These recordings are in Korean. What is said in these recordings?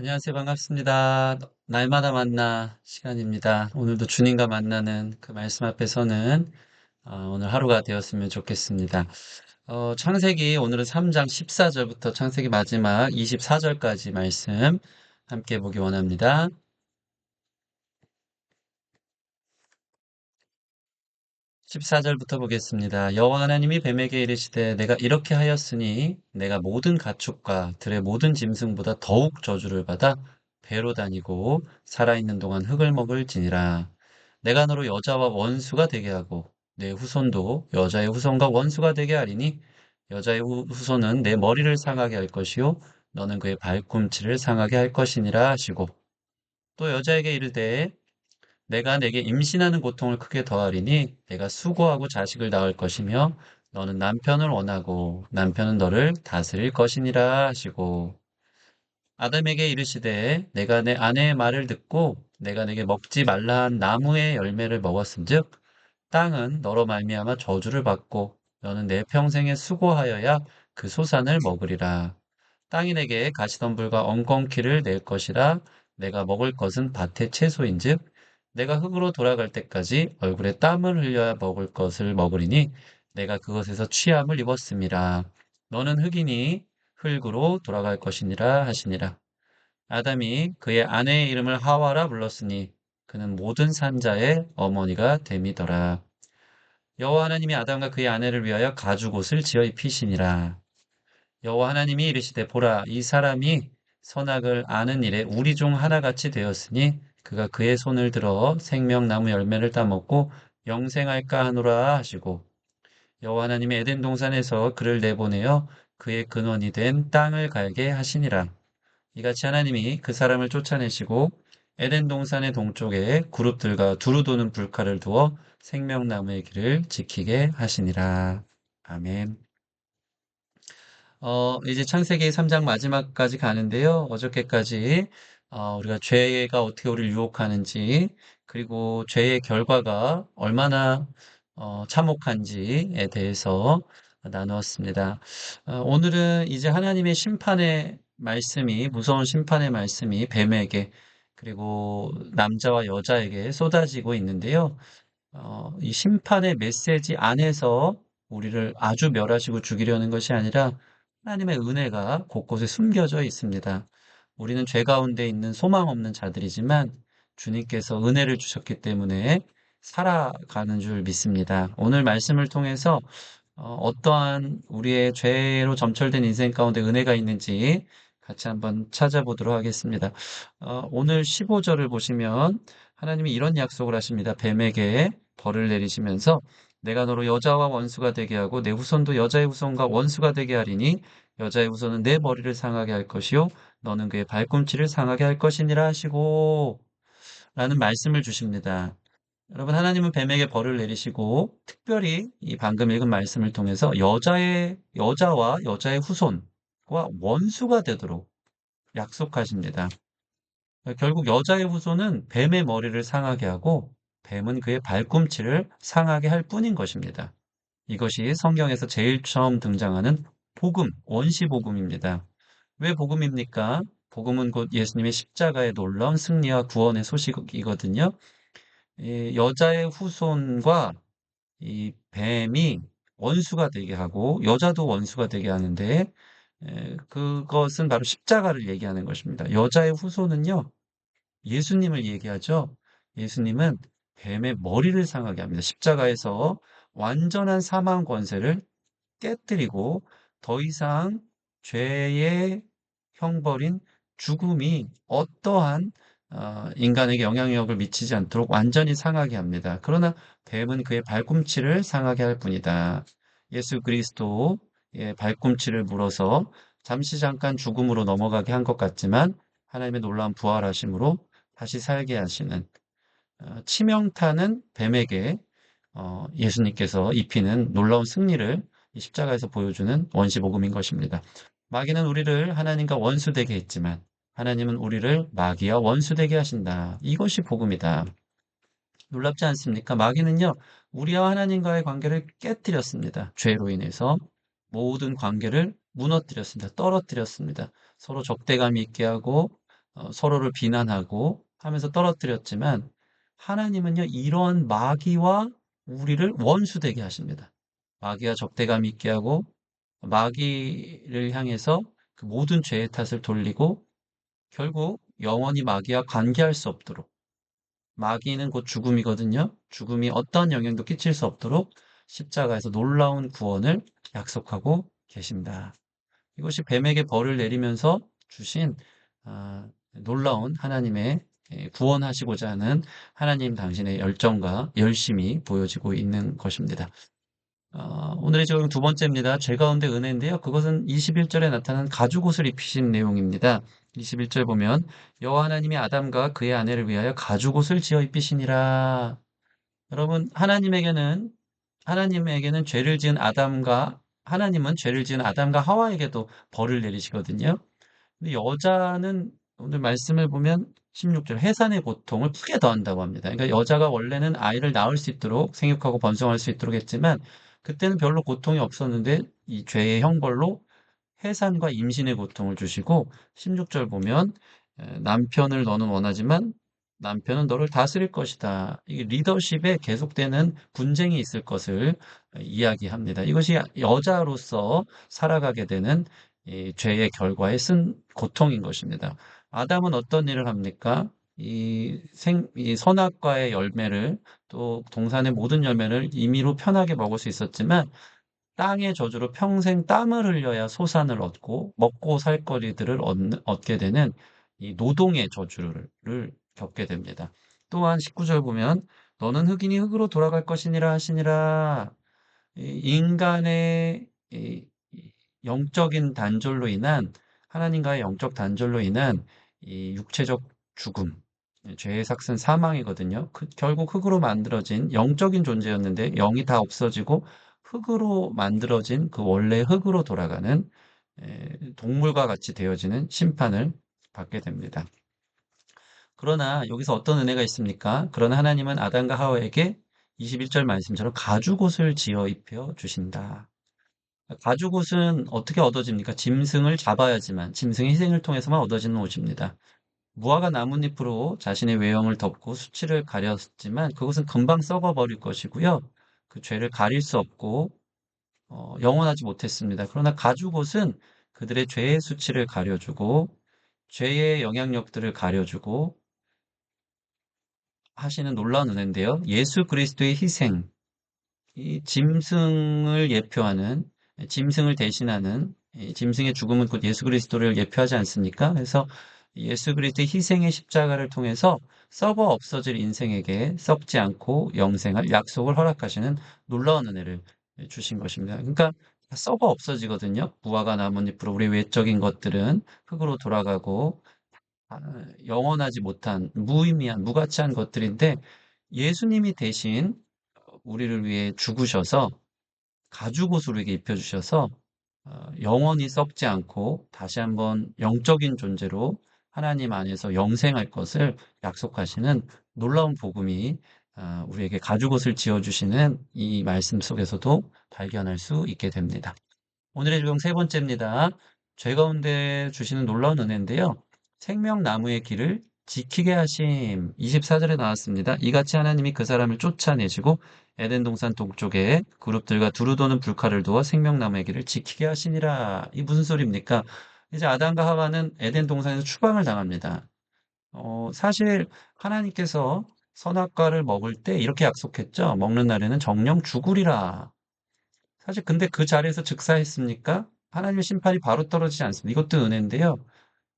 안녕하세요. 반갑습니다. 날마다 만나 시간입니다. 오늘도 주님과 만나는 그 말씀 앞에 서는 오늘 하루가 되었으면 좋겠습니다. 창세기 오늘은 3장 14절부터 창세기 마지막 24절까지 말씀 함께 보기 원합니다. 14절부터 보겠습니다. 여호와 하나님이 뱀에게 이르시되 내가 이렇게 하였으니 내가 모든 가축과 들의 모든 짐승보다 더욱 저주를 받아 배로 다니고 살아있는 동안 흙을 먹을지니라. 내가 너로 여자와 원수가 되게 하고 내 후손도 여자의 후손과 원수가 되게 하리니 여자의 후손은 내 머리를 상하게 할 것이요 너는 그의 발꿈치를 상하게 할 것이니라 하시고 또 여자에게 이르되 내가 내게 임신하는 고통을 크게 더하리니 내가 수고하고 자식을 낳을 것이며 너는 남편을 원하고 남편은 너를 다스릴 것이니라 하시고 아담에게 이르시되 내가 내 아내의 말을 듣고 내가 내게 먹지 말라 한 나무의 열매를 먹었은즉 땅은 너로 말미암아 저주를 받고 너는 내 평생에 수고하여야 그 소산을 먹으리라. 땅이 내게 가시덤불과 엉겅퀴를 낼 것이라. 내가 먹을 것은 밭의 채소인즉 내가 흙으로 돌아갈 때까지 얼굴에 땀을 흘려야 먹을 것을 먹으리니 내가 그것에서 취함을 입었음이라. 너는 흙이니 흙으로 돌아갈 것이니라 하시니라. 아담이 그의 아내의 이름을 하와라 불렀으니 그는 모든 산자의 어머니가 됨이더라. 여호와 하나님이 아담과 그의 아내를 위하여 가죽옷을 지어 입히시니라. 여호와 하나님이 이르시되 보라 이 사람이 선악을 아는 일에 우리 중 하나같이 되었으니 그가 그의 손을 들어 생명나무 열매를 따먹고 영생할까 하노라 하시고 여호와 하나님이 에덴 동산에서 그를 내보내어 그의 근원이 된 땅을 갈게 하시니라. 이같이 하나님이 그 사람을 쫓아내시고 에덴 동산의 동쪽에 그룹들과 두루 도는 불칼을 두어 생명나무의 길을 지키게 하시니라. 아멘. 이제 창세기 3장 마지막까지 가는데요. 어저께까지 우리가 죄가 어떻게 우리를 유혹하는지, 그리고 죄의 결과가 얼마나 참혹한지에 대해서 나누었습니다. 오늘은 이제 하나님의 심판의 말씀이, 무서운 심판의 말씀이 뱀에게, 그리고 남자와 여자에게 쏟아지고 있는데요. 이 심판의 메시지 안에서 우리를 아주 멸하시고 죽이려는 것이 아니라 하나님의 은혜가 곳곳에 숨겨져 있습니다. 우리는 죄 가운데 있는 소망 없는 자들이지만 주님께서 은혜를 주셨기 때문에 살아가는 줄 믿습니다. 오늘 말씀을 통해서 어떠한 우리의 죄로 점철된 인생 가운데 은혜가 있는지 같이 한번 찾아보도록 하겠습니다. 오늘 15절을 보시면 하나님이 이런 약속을 하십니다. 뱀에게 벌을 내리시면서 내가 너로 여자와 원수가 되게 하고 내 후손도 여자의 후손과 원수가 되게 하리니 여자의 후손은 내 머리를 상하게 할 것이요 너는 그의 발꿈치를 상하게 할 것이니라 하시고 라는 말씀을 주십니다. 여러분, 하나님은 뱀에게 벌을 내리시고, 특별히 이 방금 읽은 말씀을 통해서 여자와 여자의 후손과 원수가 되도록 약속하십니다. 결국 여자의 후손은 뱀의 머리를 상하게 하고, 뱀은 그의 발꿈치를 상하게 할 뿐인 것입니다. 이것이 성경에서 제일 처음 등장하는 복음, 원시복음입니다. 왜 복음입니까? 복음은 곧 예수님의 십자가의 놀라운 승리와 구원의 소식이거든요. 이 여자의 후손과 이 뱀이 원수가 되게 하고 여자도 원수가 되게 하는데 그것은 바로 십자가를 얘기하는 것입니다. 여자의 후손은요, 예수님을 얘기하죠. 예수님은 뱀의 머리를 상하게 합니다. 십자가에서 완전한 사망 권세를 깨뜨리고 더 이상 죄의 형벌인 죽음이 어떠한 인간에게 영향력을 미치지 않도록 완전히 상하게 합니다. 그러나 뱀은 그의 발꿈치를 상하게 할 뿐이다. 예수 그리스도의 발꿈치를 물어서 잠시 잠깐 죽음으로 넘어가게 한 것 같지만 하나님의 놀라운 부활하심으로 다시 살게 하시는 치명타는 뱀에게 예수님께서 입히는 놀라운 승리를 이 십자가에서 보여주는 원시복음인 것입니다. 마귀는 우리를 하나님과 원수되게 했지만 하나님은 우리를 마귀와 원수되게 하신다. 이것이 복음이다. 놀랍지 않습니까? 마귀는요, 우리와 하나님과의 관계를 깨뜨렸습니다. 죄로 인해서 모든 관계를 무너뜨렸습니다. 떨어뜨렸습니다. 서로 적대감이 있게 하고 서로를 비난하고 하면서 떨어뜨렸지만 하나님은요, 이런 마귀와 우리를 원수되게 하십니다. 마귀와 적대감 있게 하고 마귀를 향해서 그 모든 죄의 탓을 돌리고 결국 영원히 마귀와 관계할 수 없도록 마귀는 곧 죽음이거든요. 죽음이 어떤 영향도 끼칠 수 없도록 십자가에서 놀라운 구원을 약속하고 계십니다. 이것이 뱀에게 벌을 내리면서 주신 놀라운 하나님의 구원하시고자 하는 하나님 당신의 열정과 열심이 보여지고 있는 것입니다. 오늘의 적용 두 번째입니다. 죄 가운데 은혜인데요. 그것은 21절에 나타난 가죽옷을 입히신 내용입니다. 21절 보면 여호와 하나님이 아담과 그의 아내를 위하여 가죽옷을 지어 입히시니라. 여러분, 하나님에게는 죄를 지은 아담과 하나님은 죄를 지은 아담과 하와에게도 벌을 내리시거든요. 근데 여자는 오늘 말씀을 보면 16절 해산의 고통을 크게 더한다고 합니다. 그러니까 여자가 원래는 아이를 낳을 수 있도록 생육하고 번성할 수 있도록 했지만 그때는 별로 고통이 없었는데 이 죄의 형벌로 해산과 임신의 고통을 주시고 16절 보면 남편을 너는 원하지만 남편은 너를 다스릴 것이다. 이게 리더십에 계속되는 분쟁이 있을 것을 이야기합니다. 이것이 여자로서 살아가게 되는 이 죄의 결과에 쓴 고통인 것입니다. 아담은 어떤 일을 합니까? 이 선악과의 열매를 또 동산의 모든 열매를 임의로 편하게 먹을 수 있었지만 땅의 저주로 평생 땀을 흘려야 소산을 얻고 먹고 살 거리들을 얻게 되는 이 노동의 저주를 겪게 됩니다. 또한 19절 보면 너는 흑인이 흑으로 돌아갈 것이니라 하시니라. 이 인간의 이 영적인 단절로 인한 하나님과의 영적 단절로 인한 이 육체적 죽음, 죄의 삭은 사망이거든요. 결국 흑으로 만들어진 영적인 존재였는데 영이 다 없어지고 흑으로 만들어진 그 원래 흑으로 돌아가는 동물과 같이 되어지는 심판을 받게 됩니다. 그러나 여기서 어떤 은혜가 있습니까? 그러나 하나님은 아담과 하와에게 21절 말씀처럼 가죽옷을 지어 입혀 주신다. 가죽옷은 어떻게 얻어집니까? 짐승을 잡아야지만, 짐승의 희생을 통해서만 얻어지는 옷입니다. 무화과 나뭇잎으로 자신의 외형을 덮고 수치를 가렸지만 그것은 금방 썩어버릴 것이고요. 그 죄를 가릴 수 없고 영원하지 못했습니다. 그러나 가죽옷은 그들의 죄의 수치를 가려주고 죄의 영향력들을 가려주고 하시는 놀라운 은혜인데요. 예수 그리스도의 희생, 이 짐승을 예표하는, 짐승을 대신하는, 이 짐승의 죽음은 곧 예수 그리스도를 예표하지 않습니까? 그래서 예수 그리스도의 희생의 십자가를 통해서 썩어 없어질 인생에게 썩지 않고 영생할 약속을 허락하시는 놀라운 은혜를 주신 것입니다. 그러니까 썩어 없어지거든요. 무화과 나뭇잎으로 우리 외적인 것들은 흙으로 돌아가고 영원하지 못한 무의미한 무가치한 것들인데 예수님이 대신 우리를 위해 죽으셔서 가죽옷을 우리에게 입혀주셔서 영원히 썩지 않고 다시 한번 영적인 존재로 하나님 안에서 영생할 것을 약속하시는 놀라운 복음이 우리에게 가죽옷을 지어주시는 이 말씀 속에서도 발견할 수 있게 됩니다. 오늘의 적용 세 번째입니다. 죄 가운데 주시는 놀라운 은혜인데요. 생명나무의 길을 지키게 하심. 24절에 나왔습니다. 이같이 하나님이 그 사람을 쫓아내시고 에덴 동산 동쪽에 그룹들과 두루 도는 불칼을 두어 생명나무의 길을 지키게 하시니라. 이 무슨 소리입니까? 이제 아담과 하와는 에덴 동산에서 추방을 당합니다. 사실 하나님께서 선악과를 먹을 때 이렇게 약속했죠. 먹는 날에는 정령 죽으리라. 사실 근데 그 자리에서 즉사했습니까? 하나님의 심판이 바로 떨어지지 않습니다. 이것도 은혜인데요.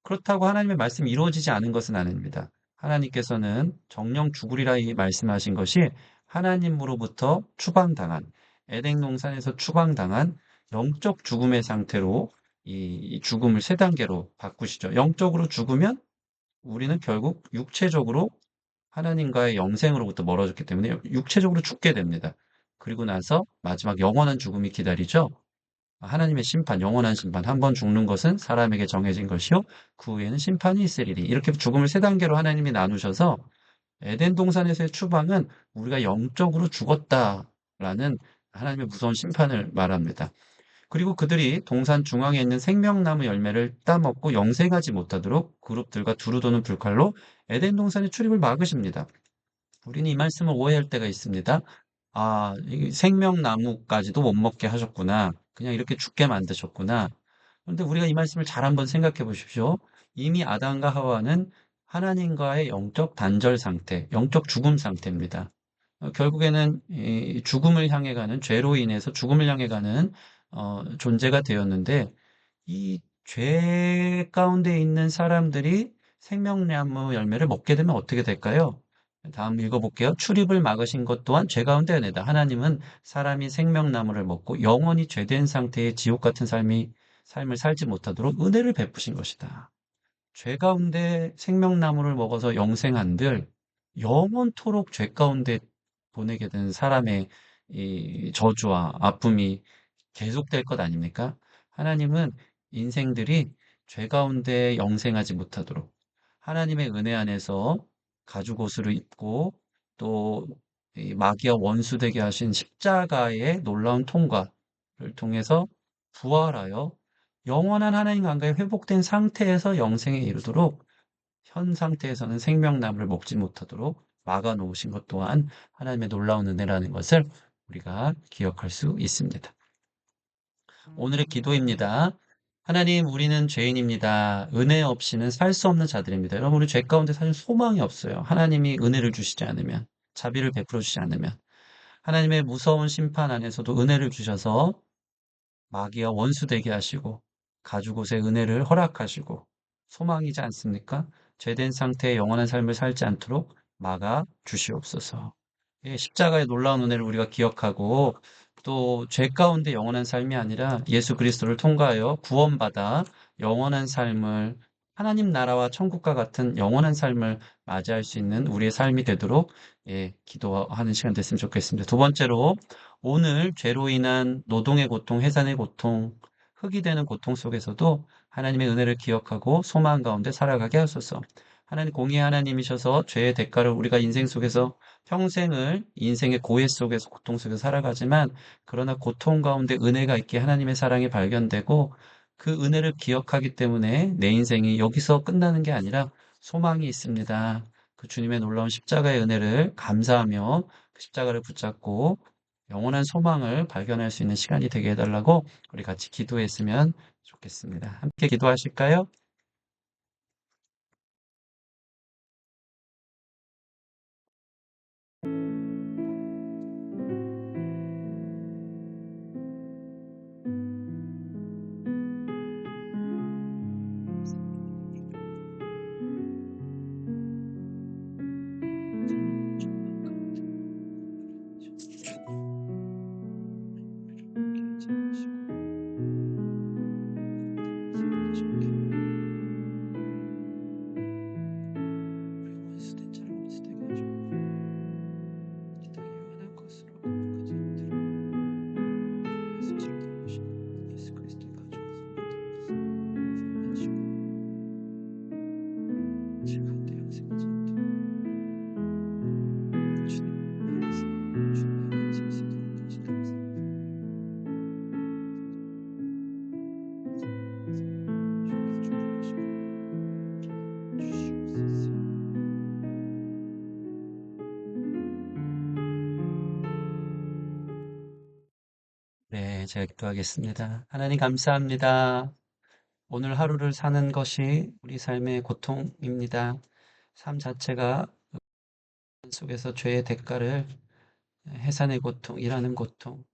그렇다고 하나님의 말씀이 이루어지지 않은 것은 아닙니다. 하나님께서는 정령 죽으리라 이 말씀하신 것이 하나님으로부터 추방당한 에덴 동산에서 추방당한 영적 죽음의 상태로 이 죽음을 세 단계로 바꾸시죠. 영적으로 죽으면 우리는 결국 육체적으로 하나님과의 영생으로부터 멀어졌기 때문에 육체적으로 죽게 됩니다. 그리고 나서 마지막 영원한 죽음이 기다리죠. 하나님의 심판, 영원한 심판. 한 번 죽는 것은 사람에게 정해진 것이요. 그 후에는 심판이 있으리니. 이렇게 죽음을 세 단계로 하나님이 나누셔서 에덴 동산에서의 추방은 우리가 영적으로 죽었다라는 하나님의 무서운 심판을 말합니다. 그리고 그들이 동산 중앙에 있는 생명나무 열매를 따먹고 영생하지 못하도록 그룹들과 두루 도는 불칼로 에덴 동산의 출입을 막으십니다. 우리는 이 말씀을 오해할 때가 있습니다. 아, 이 생명나무까지도 못 먹게 하셨구나. 그냥 이렇게 죽게 만드셨구나. 그런데 우리가 이 말씀을 잘 한번 생각해 보십시오. 이미 아담과 하와는 하나님과의 영적 단절 상태, 영적 죽음 상태입니다. 결국에는 이 죽음을 향해 가는, 죄로 인해서 죽음을 향해 가는 존재가 되었는데, 이 죄 가운데 있는 사람들이 생명나무 열매를 먹게 되면 어떻게 될까요? 다음 읽어볼게요. 출입을 막으신 것 또한 죄 가운데 은혜다. 하나님은 사람이 생명나무를 먹고 영원히 죄된 상태의 지옥 같은 삶을 살지 못하도록 은혜를 베푸신 것이다. 죄 가운데 생명나무를 먹어서 영생한들 영원토록 죄 가운데 보내게 된 사람의 이 저주와 아픔이 계속될 것 아닙니까? 하나님은 인생들이 죄 가운데 영생하지 못하도록 하나님의 은혜 안에서 가죽 옷을 입고 또 이 마귀와 원수되게 하신 십자가의 놀라운 통과를 통해서 부활하여 영원한 하나님 관계에 회복된 상태에서 영생에 이르도록 현 상태에서는 생명나무를 먹지 못하도록 막아 놓으신 것 또한 하나님의 놀라운 은혜라는 것을 우리가 기억할 수 있습니다. 오늘의 기도입니다. 하나님, 우리는 죄인입니다. 은혜 없이는 살 수 없는 자들입니다. 여러분, 우리 죄 가운데 사실 소망이 없어요. 하나님이 은혜를 주시지 않으면, 자비를 베풀어 주시지 않으면, 하나님의 무서운 심판 안에서도 은혜를 주셔서 마귀와 원수되게 하시고 가죽옷의 은혜를 허락하시고 소망이지 않습니까? 죄된 상태의 영원한 삶을 살지 않도록 막아 주시옵소서. 예, 십자가의 놀라운 은혜를 우리가 기억하고 또 죄 가운데 영원한 삶이 아니라 예수 그리스도를 통과하여 구원받아 영원한 삶을 하나님 나라와 천국과 같은 영원한 삶을 맞이할 수 있는 우리의 삶이 되도록 예, 기도하는 시간 됐으면 좋겠습니다. 두 번째로 오늘 죄로 인한 노동의 고통, 해산의 고통, 흑이 되는 고통 속에서도 하나님의 은혜를 기억하고 소망 가운데 살아가게 하소서. 하나님 공의의 하나님이셔서 죄의 대가를 우리가 인생 속에서 평생을 인생의 고해 속에서 고통 속에서 살아가지만 그러나 고통 가운데 은혜가 있게 하나님의 사랑이 발견되고 그 은혜를 기억하기 때문에 내 인생이 여기서 끝나는 게 아니라 소망이 있습니다. 그 주님의 놀라운 십자가의 은혜를 감사하며 그 십자가를 붙잡고 영원한 소망을 발견할 수 있는 시간이 되게 해달라고 우리 같이 기도했으면 좋겠습니다. 함께 기도하실까요? 네, 제가 기도하겠습니다. 하나님 감사합니다. 오늘 하루를 사는 것이 우리 삶의 고통입니다. 삶 자체가 속에서 죄의 대가를 해산의 고통, 일하는 고통,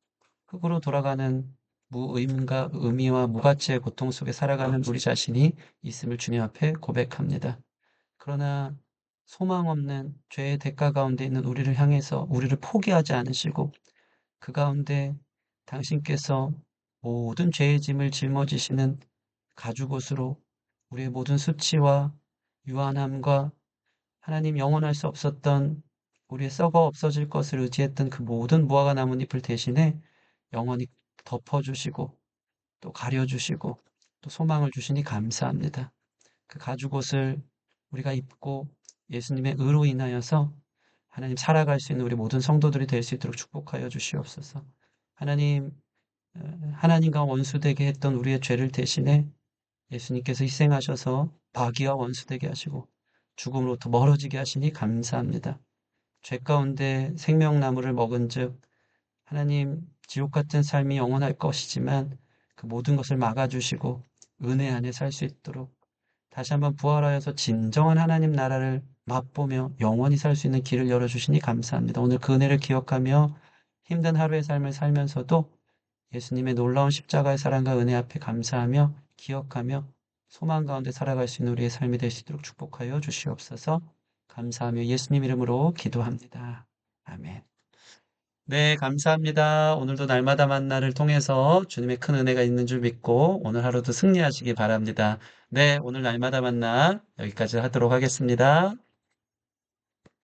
흙으로 돌아가는 무의미과 의미와 무가치의 고통 속에 살아가는 우리 자신이 있음을 주님 앞에 고백합니다. 그러나 소망 없는 죄의 대가 가운데 있는 우리를 향해서 우리를 포기하지 않으시고 그 가운데 당신께서 모든 죄의 짐을 짊어지시는 가죽옷으로 우리의 모든 수치와 유한함과 하나님 영원할 수 없었던 우리의 썩어 없어질 것을 의지했던 그 모든 무화과 나뭇잎을 대신에 영원히 덮어주시고 또 가려주시고 또 소망을 주시니 감사합니다. 그 가죽옷을 우리가 입고 예수님의 의로 인하여서 하나님 살아갈 수 있는 우리 모든 성도들이 될 수 있도록 축복하여 주시옵소서. 하나님 하나님과 원수되게 했던 우리의 죄를 대신해 예수님께서 희생하셔서 마귀와 원수되게 하시고 죽음으로부터 멀어지게 하시니 감사합니다. 죄 가운데 생명나무를 먹은즉 하나님 지옥 같은 삶이 영원할 것이지만 그 모든 것을 막아주시고 은혜 안에 살 수 있도록 다시 한번 부활하여서 진정한 하나님 나라를 맛보며 영원히 살 수 있는 길을 열어주시니 감사합니다. 오늘 그 은혜를 기억하며 힘든 하루의 삶을 살면서도 예수님의 놀라운 십자가의 사랑과 은혜 앞에 감사하며 기억하며 소망 가운데 살아갈 수 있는 우리의 삶이 될 수 있도록 축복하여 주시옵소서. 감사하며 예수님 이름으로 기도합니다. 아멘. 네, 감사합니다. 오늘도 날마다 만나를 통해서 주님의 큰 은혜가 있는 줄 믿고 오늘 하루도 승리하시기 바랍니다. 네, 오늘 날마다 만나 여기까지 하도록 하겠습니다.